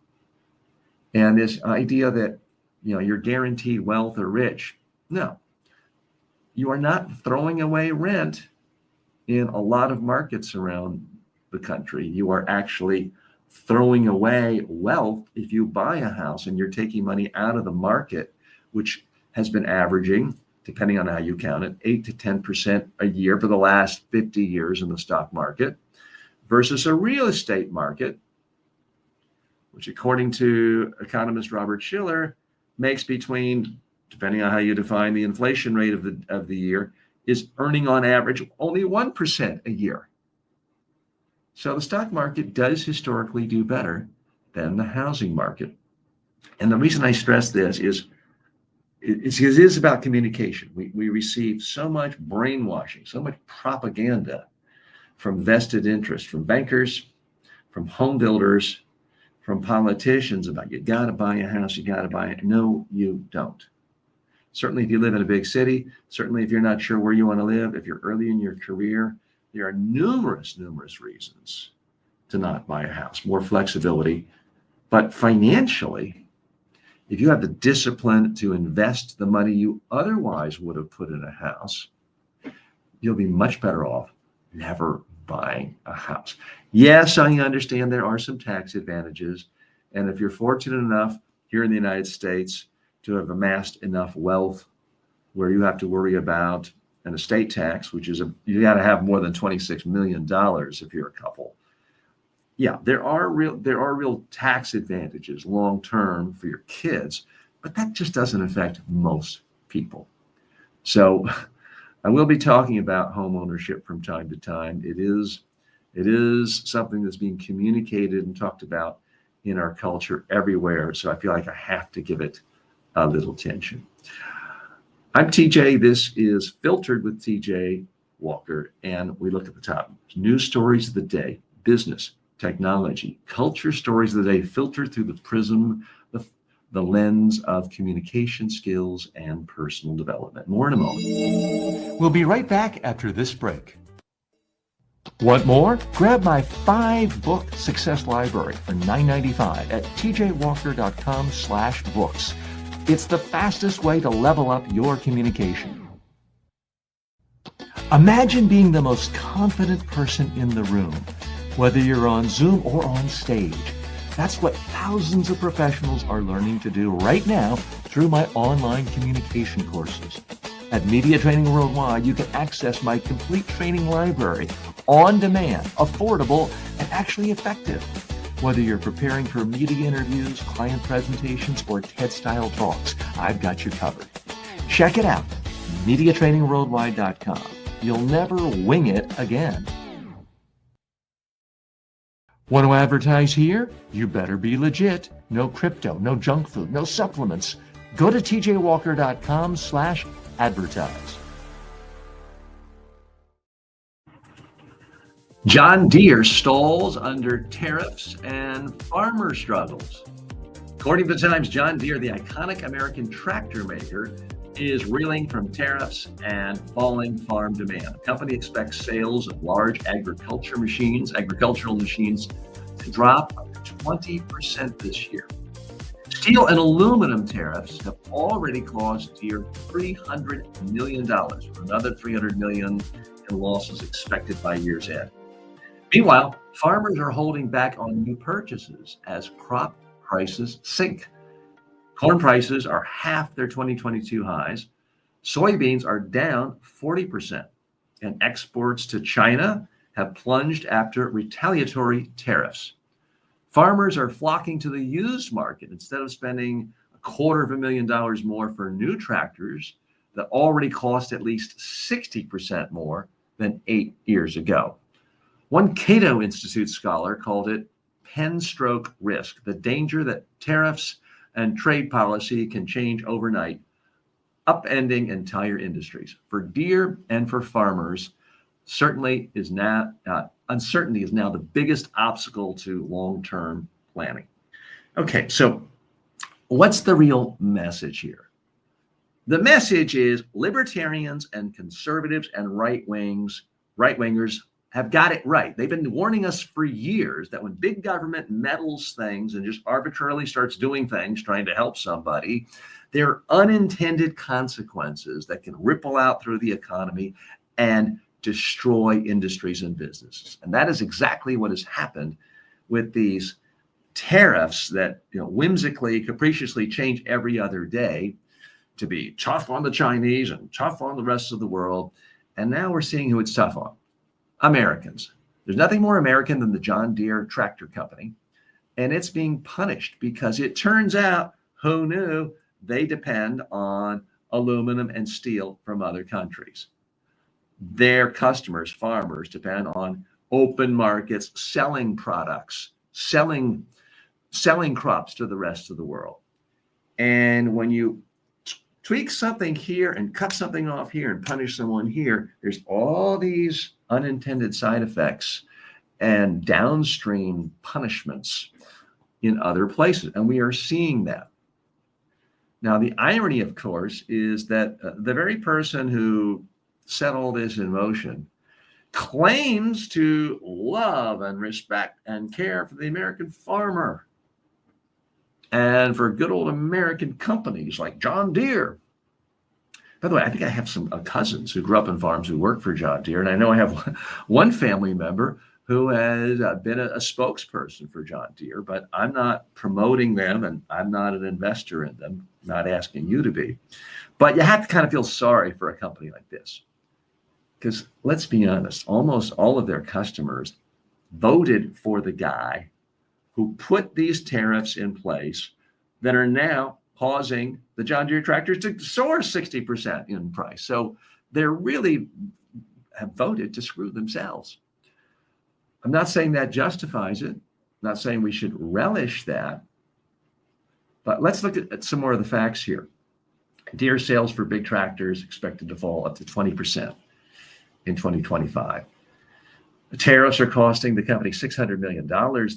And this idea that you're guaranteed wealth or rich. No, you are not throwing away rent in a lot of markets around the country. You are actually throwing away wealth if you buy a house and you're taking money out of the market, which has been averaging, depending on how you count it, 8 to 10% a year for the last 50 years in the stock market, versus a real estate market, which according to economist Robert Shiller makes between, depending on how you define the inflation rate of the year, is earning on average only 1% a year. So the stock market does historically do better than the housing market. And the reason I stress this is it is about communication. We receive so much brainwashing, so much propaganda from vested interest, from bankers, from home builders, from politicians about you got to buy a house, you got to buy it. No, you don't. Certainly if you live in a big city, certainly if you're not sure where you want to live, if you're early in your career, there are numerous reasons to not buy a house, more flexibility. But financially, if you have the discipline to invest the money you otherwise would have put in a house, you'll be much better off never buying a house. Yes, I understand there are some tax advantages. And if you're fortunate enough here in the United States to have amassed enough wealth where you have to worry about an estate tax, which is you got to have more than $26 million if you're a couple. Yeah, there are real tax advantages long term for your kids, but that just doesn't affect most people. So I will be talking about home ownership from time to time. It is something that's being communicated and talked about in our culture everywhere. So I feel like I have to give it a little attention. I'm TJ. This is Filtered with TJ Walker, and we look at the top news stories of the day, business, technology, culture stories of the day, filtered through the prism, the lens of communication skills and personal development. More in a moment. We'll be right back after this break. Want more? Grab my 5-book success library for $9.95 at tjwalker.com/books. It's the fastest way to level up your communication. Imagine being the most confident person in the room, whether you're on Zoom or on stage. That's what thousands of professionals are learning to do right now through my online communication courses. At Media Training Worldwide, you can access my complete training library on demand, affordable, and actually effective. Whether you're preparing for media interviews, client presentations, or TED-style talks, I've got you covered. Check it out, MediaTrainingWorldwide.com. You'll never wing it again. Want to advertise here? You better be legit. No crypto, no junk food, no supplements. Go to tjwalker.com/advertise. John Deere stalls under tariffs and farmer struggles. According to the Times, John Deere, the iconic American tractor maker, is reeling from tariffs and falling farm demand. The company expects sales of large agricultural machines to drop up to 20% this year. Steel and aluminum tariffs have already cost Deere $300 million, with another $300 million in losses expected by year's end. Meanwhile, farmers are holding back on new purchases as crop prices sink. Corn prices are half their 2022 highs. Soybeans are down 40%, and exports to China have plunged after retaliatory tariffs. Farmers are flocking to the used market instead of spending $250,000 more for new tractors that already cost at least 60% more than 8 years ago. One Cato Institute scholar called it pen stroke risk, the danger that tariffs and trade policy can change overnight, upending entire industries. For Deere and for farmers, uncertainty is now the biggest obstacle to long-term planning. Okay, so what's the real message here? The message is libertarians and conservatives and right-wingers have got it right. They've been warning us for years that when big government meddles things and just arbitrarily starts doing things, trying to help somebody, there are unintended consequences that can ripple out through the economy and destroy industries and businesses. And that is exactly what has happened with these tariffs that, whimsically, capriciously change every other day to be tough on the Chinese and tough on the rest of the world. And now we're seeing who it's tough on. Americans. There's nothing more American than the John Deere tractor company. And it's being punished because it turns out, who knew, they depend on aluminum and steel from other countries. Their customers, farmers, depend on open markets, selling products, selling crops to the rest of the world. And when you tweak something here and cut something off here and punish someone here, there's all these unintended side effects and downstream punishments in other places. And we are seeing that. Now, the irony, of course, is that the very person who set all this in motion claims to love and respect and care for the American farmer and for good old American companies like John Deere. By the way, I think I have some cousins who grew up in farms who work for John Deere. And I know I have one family member who has been a spokesperson for John Deere, but I'm not promoting them and I'm not an investor in them, not asking you to be. But you have to kind of feel sorry for a company like this. Because let's be honest, almost all of their customers voted for the guy who put these tariffs in place that are now causing the John Deere tractors to soar 60% in price. So they really have voted to screw themselves. I'm not saying that justifies it. I'm not saying we should relish that. But let's look at some more of the facts here. Deere sales for big tractors expected to fall up to 20% in 2025. The tariffs are costing the company $600 million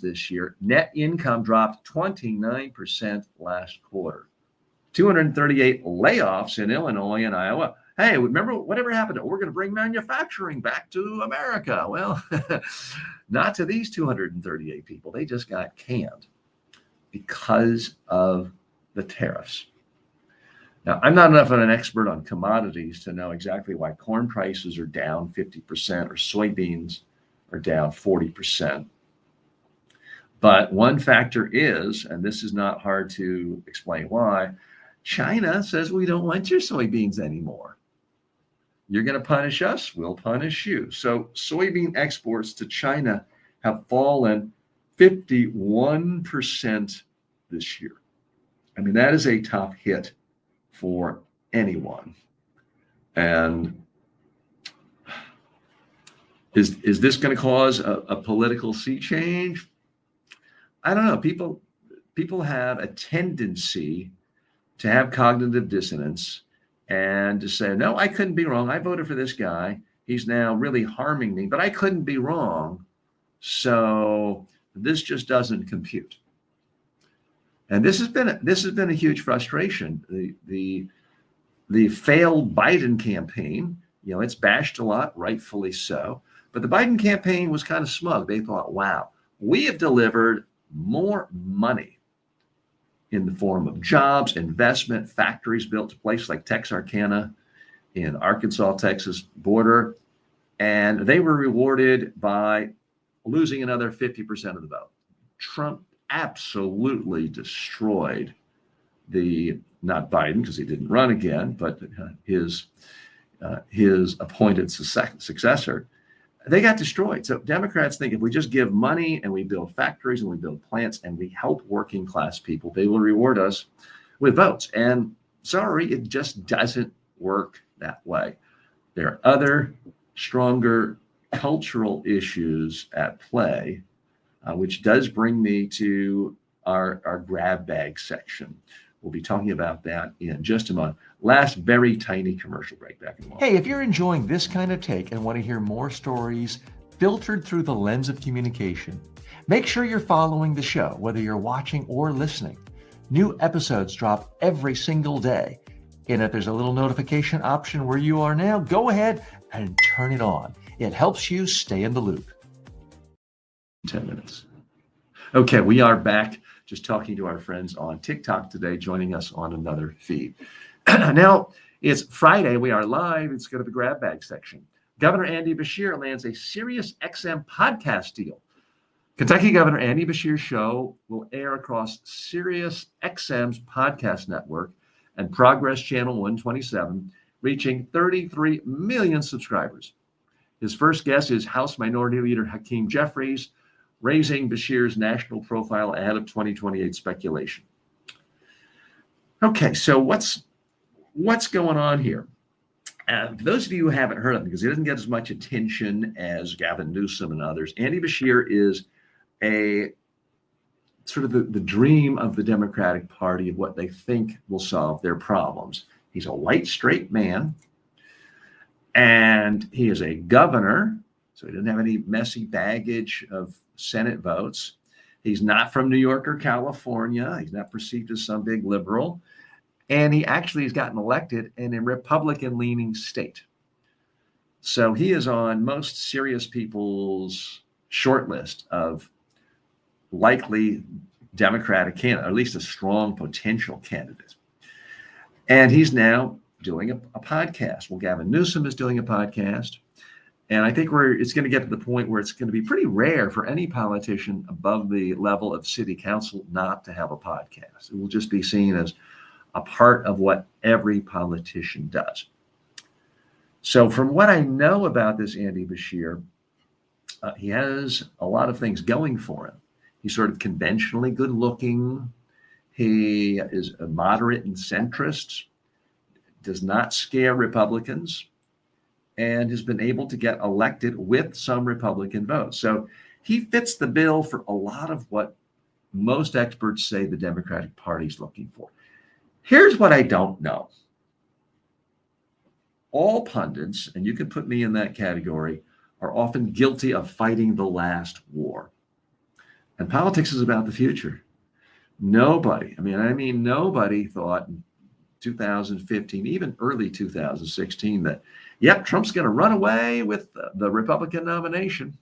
this year. Net income dropped 29% last quarter. 238 layoffs in Illinois and Iowa. Hey, remember whatever happened? We're going to bring manufacturing back to America. Well, not to these 238 people. They just got canned because of the tariffs. Now, I'm not enough of an expert on commodities to know exactly why corn prices are down 50% or soybeans are down 40%. But one factor is, and this is not hard to explain why, China says we don't want your soybeans anymore. You're going to punish us, we'll punish you. So soybean exports to China have fallen 51% this year. I mean, that is a tough hit for anyone. And is this going to cause a political sea change? I don't know. People have a tendency to have cognitive dissonance and to say, no, I couldn't be wrong. I voted for this guy. He's now really harming me, but I couldn't be wrong. So this just doesn't compute. And this has been a huge frustration. The failed Biden campaign, it's bashed a lot, rightfully so. But the Biden campaign was kind of smug. They thought, wow, we have delivered more money in the form of jobs, investment, factories built to places like Texarkana in Arkansas, Texas border. And they were rewarded by losing another 50% of the vote. Trump absolutely destroyed not Biden, because he didn't run again, but his appointed successor. They got destroyed. So Democrats think if we just give money and we build factories and we build plants and we help working class people, they will reward us with votes. And sorry, it just doesn't work that way. There are other stronger cultural issues at play, which does bring me to our grab bag section. We'll be talking about that in just a moment. Last very tiny commercial break. Back in a moment. Hey, if you're enjoying this kind of take and want to hear more stories filtered through the lens of communication, make sure you're following the show, whether you're watching or listening. New episodes drop every single day. And if there's a little notification option where you are now, go ahead and turn it on. It helps you stay in the loop. 10 minutes. Okay, we are back just talking to our friends on TikTok today, joining us on another feed. Now, it's Friday. We are live. Let's go to the grab bag section. Governor Andy Beshear lands a SiriusXM podcast deal. Kentucky Governor Andy Beshear's show will air across SiriusXM's podcast network and Progress Channel 127, reaching 33 million subscribers. His first guest is House Minority Leader Hakeem Jeffries, raising Beshear's national profile ahead of 2028 speculation. Okay, so what's going on here? For those of you who haven't heard of him, because he doesn't get as much attention as Gavin Newsom and others, Andy Beshear is a sort of the dream of the Democratic Party of what they think will solve their problems. He's a white, straight man, and he is a governor, so he doesn't have any messy baggage of Senate votes. He's not from New York or California. He's not perceived as some big liberal. And he actually has gotten elected in a Republican-leaning state. So he is on most serious people's short list of likely Democratic candidate, or at least a strong potential candidate. And he's now doing a podcast. Well, Gavin Newsom is doing a podcast. And I think it's going to get to the point where it's going to be pretty rare for any politician above the level of city council not to have a podcast. It will just be seen as a part of what every politician does. So from what I know about this Andy Beshear, he has a lot of things going for him. He's sort of conventionally good looking. He is a moderate and centrist, does not scare Republicans, and has been able to get elected with some Republican votes. So he fits the bill for a lot of what most experts say the Democratic Party is looking for. Here's what I don't know. All pundits, and you can put me in that category, are often guilty of fighting the last war. And politics is about the future. Nobody thought in 2015, even early 2016, that, yep, Trump's going to run away with the Republican nomination.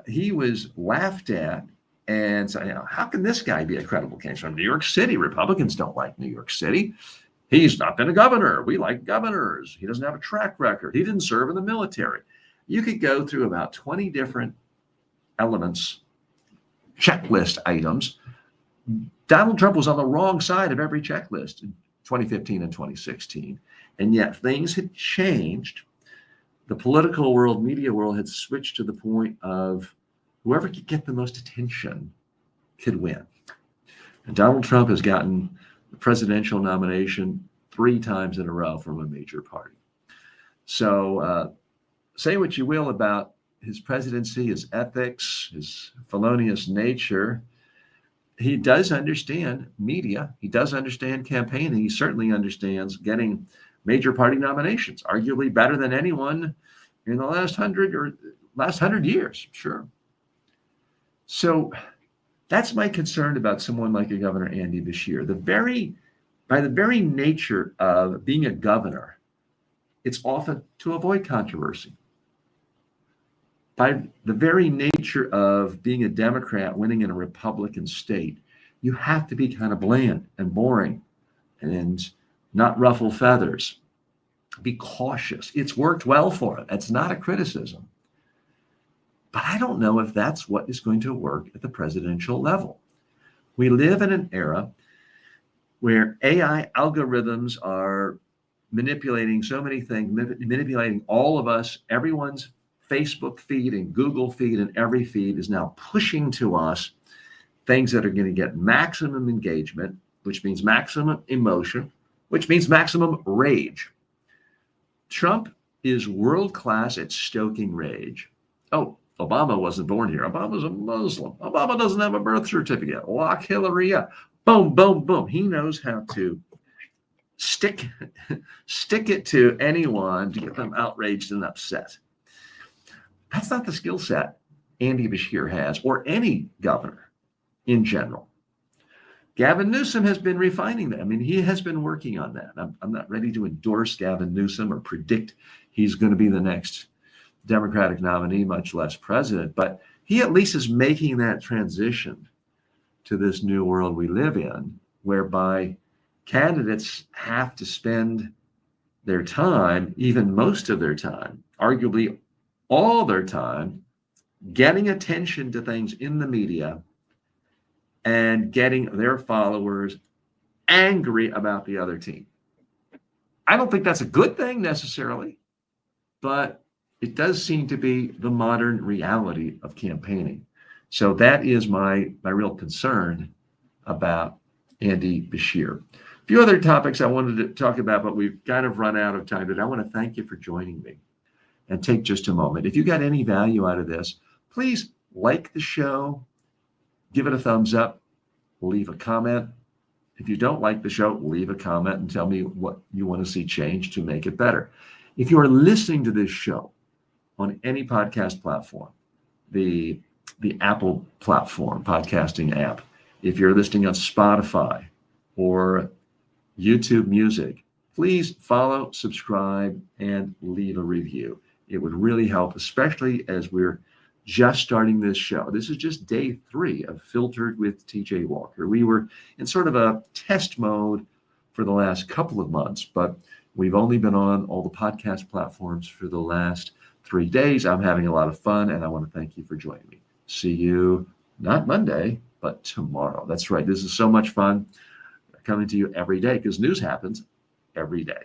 He was laughed at. And so, how can this guy be a credible candidate? From New York City, Republicans don't like New York City. He's not been a governor. We like governors. He doesn't have a track record. He didn't serve in the military. You could go through about 20 different elements, checklist items. Donald Trump was on the wrong side of every checklist in 2015 and 2016. And yet things had changed. The political world, media world had switched to the point of whoever could get the most attention could win. And Donald Trump has gotten the presidential nomination 3 times in a row from a major party. So say what you will about his presidency, his ethics, his felonious nature. He does understand media. He does understand campaigning. He certainly understands getting major party nominations, arguably better than anyone in the last 100 years. Sure. So that's my concern about someone like a Governor Andy Beshear. By the very nature of being a governor, it's often to avoid controversy. By the very nature of being a Democrat winning in a Republican state, you have to be kind of bland and boring and not ruffle feathers. Be cautious. It's worked well for him. It's not a criticism. But I don't know if that's what is going to work at the presidential level. We live in an era where AI algorithms are manipulating so many things, manipulating all of us. Everyone's Facebook feed and Google feed and every feed is now pushing to us things that are going to get maximum engagement, which means maximum emotion, which means maximum rage. Trump is world-class at stoking rage. Oh, Obama wasn't born here. Obama's a Muslim. Obama doesn't have a birth certificate. Lock Hillary up. Boom, boom, boom. He knows how to stick it to anyone to get them outraged and upset. That's not the skill set Andy Beshear has, or any governor in general. Gavin Newsom has been refining that. I mean, he has been working on that. I'm not ready to endorse Gavin Newsom or predict he's going to be the next Democratic nominee, much less president, but he at least is making that transition to this new world we live in, whereby candidates have to spend their time, even most of their time, arguably all their time, getting attention to things in the media and getting their followers angry about the other team. I don't think that's a good thing necessarily, but it does seem to be the modern reality of campaigning. So that is my real concern about Andy Beshear. A few other topics I wanted to talk about, but we've kind of run out of time. But I want to thank you for joining me and take just a moment. If you got any value out of this, please like the show, give it a thumbs up, leave a comment. If you don't like the show, leave a comment and tell me what you want to see change to make it better. If you are listening to this show on any podcast platform, the Apple platform, podcasting app, if you're listening on Spotify or YouTube Music, please follow, subscribe, and leave a review. It would really help, especially as we're just starting this show. This is just day 3 of Filtered with TJ Walker. We were in sort of a test mode for the last couple of months, but we've only been on all the podcast platforms for the last 3 days. I'm having a lot of fun, and I want to thank you for joining me. See you not Monday, but tomorrow. That's right. This is so much fun coming to you every day because news happens every day.